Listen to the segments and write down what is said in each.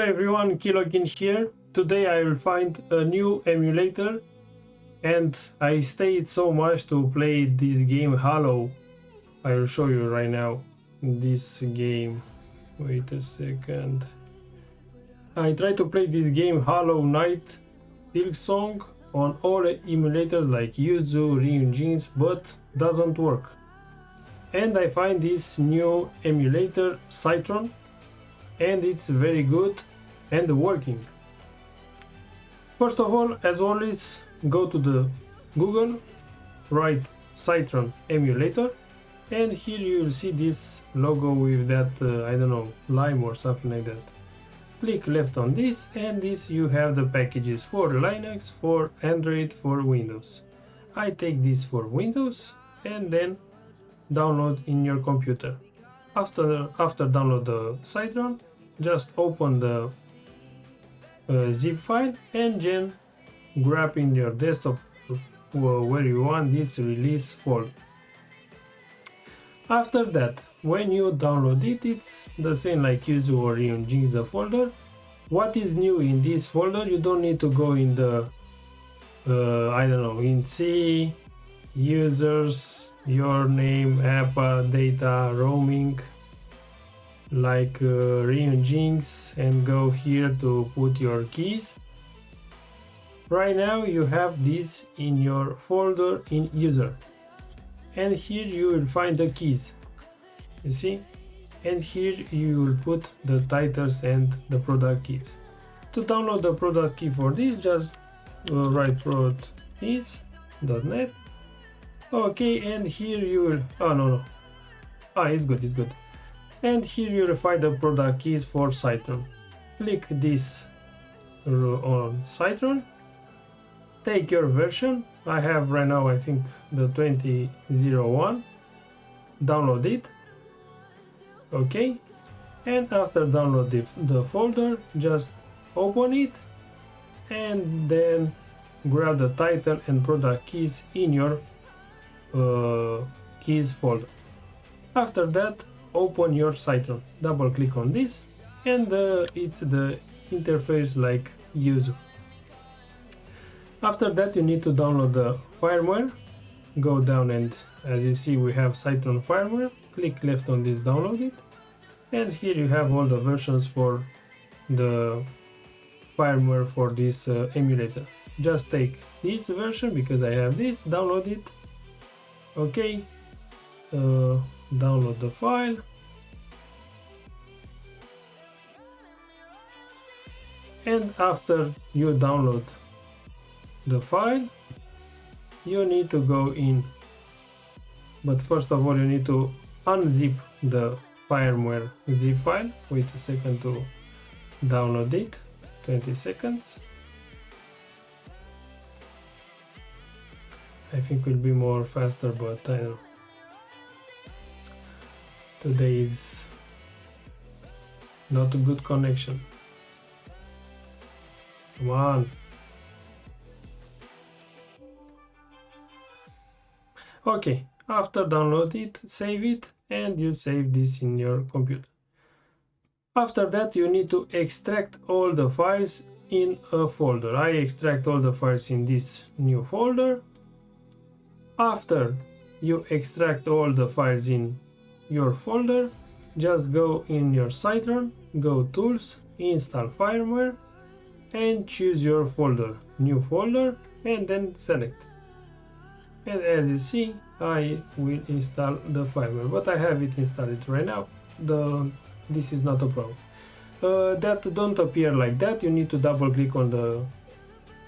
Hello everyone, Kilogin here. Today I will find a new emulator and I stayed so much to play this game Halo. I will show you right now this game. Wait a second. I try to play this game Hollow Knight Silksong on all emulators like Yuzu, Ryzen, but doesn't work. And I find this new emulator CITRON and it's very good and working. First of all, as always, go to the Google, write CITRON Emulator, and here you will see this logo with that, I don't know, lime or something like that. Click left on this, and this you have the packages for Linux, for Android, for Windows. I take this for Windows and then download in your computer. After download the CITRON, just open the zip file and then grab in your desktop where you want this release folder. After that, when you download it, it's the same like Yuzu or Ryzen the folder. What is new in this folder? You don't need to go in the I don't know, in C, users, your name, app data, roaming, like Ryzen, and go here to put your keys. Right now you have this in your folder in user, and here you will find the keys, you see, and here you will put the titles and the product keys. To download the product key for this, just write prod.is.net. okay, and here you will it's good. And here you will find the product keys for CITRON. Click this on CITRON, take your version. I have right now, I think, the 2001. Download it. Okay, and after download the folder, just open it and then grab the title and product keys in your keys folder. After that, open your CITRON, double click on this, and it's the interface like Yuzu. After that, you need to download the firmware. Go down, and as you see, we have CITRON firmware. Click left on this, download it, and here you have all the versions for the firmware for this emulator. Just take this version because I have this, download it. Okay, download the file, and after you download the file, you need to go in, but first of all you need to unzip the firmware zip file. Wait a second to download it, 20 seconds. I think will be more faster, but I don't know. Today is not a good connection. Come on. Okay, after download it, save it, and you save this in your computer. After that, you need to extract all the files in a folder. I extract all the files in this new folder. After you extract all the files in your folder, just go in your CITRON, go tools, install firmware, and choose your folder, new folder, and then select. And as you see, I will install the firmware, but I have it installed right now. This is not a problem. That don't appear like that. You need to double click on the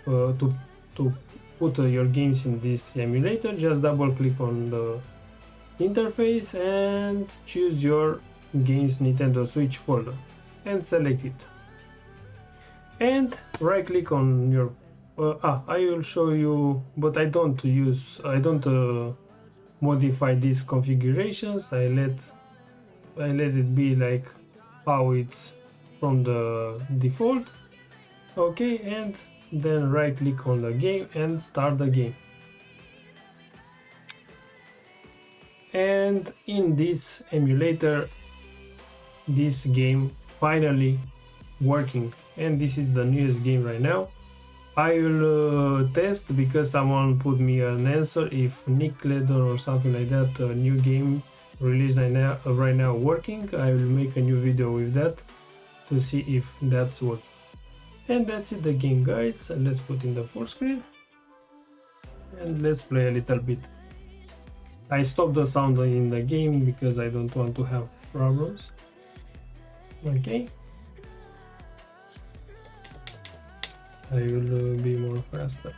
to put your games in this emulator. Just double click on the interface and choose your games Nintendo Switch folder and select it, and right click on your I will show you, but I don't modify these configurations. I let it be like how it's from the default. Okay, and then right click on the game and start the game. And in this emulator, this game finally working, and this is the newest game right now. I will test because someone put me an answer if Nick Leather or something like that, a new game released right now working. I will make a new video with that to see if that's working. And that's it, the game, guys. Let's put in the full screen and let's play a little bit. I stopped the sound in the game because I don't want to have problems. Okay, I will be more faster.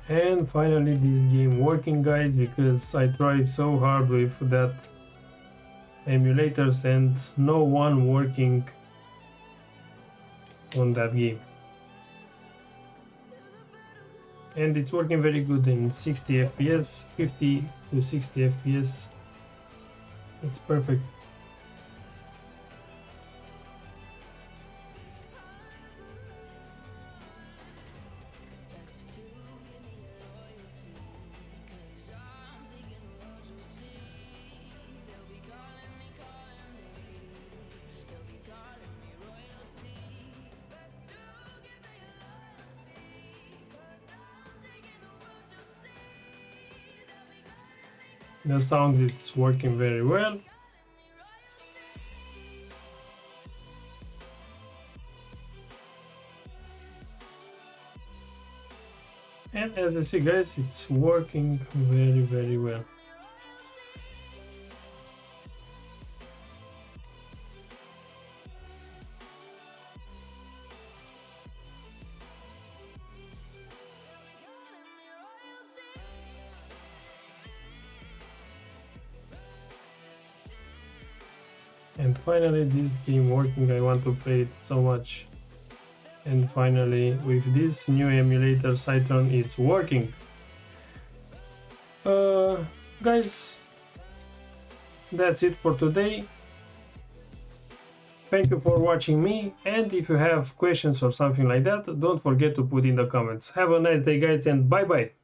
And finally this game working, guys, because I tried so hard with that emulators and no one working on that game. And it's working very good in 60 FPS, 50 to 60 FPS. It's perfect. The sound is working very well. And as you see, guys, it's working very well. And finally this game working, I want to play it so much. And finally with this new emulator CITRON, it's working. Guys, that's it for today. Thank you for watching me, and if you have questions or something like that, don't forget to put in the comments. Have a nice day, guys, and bye bye.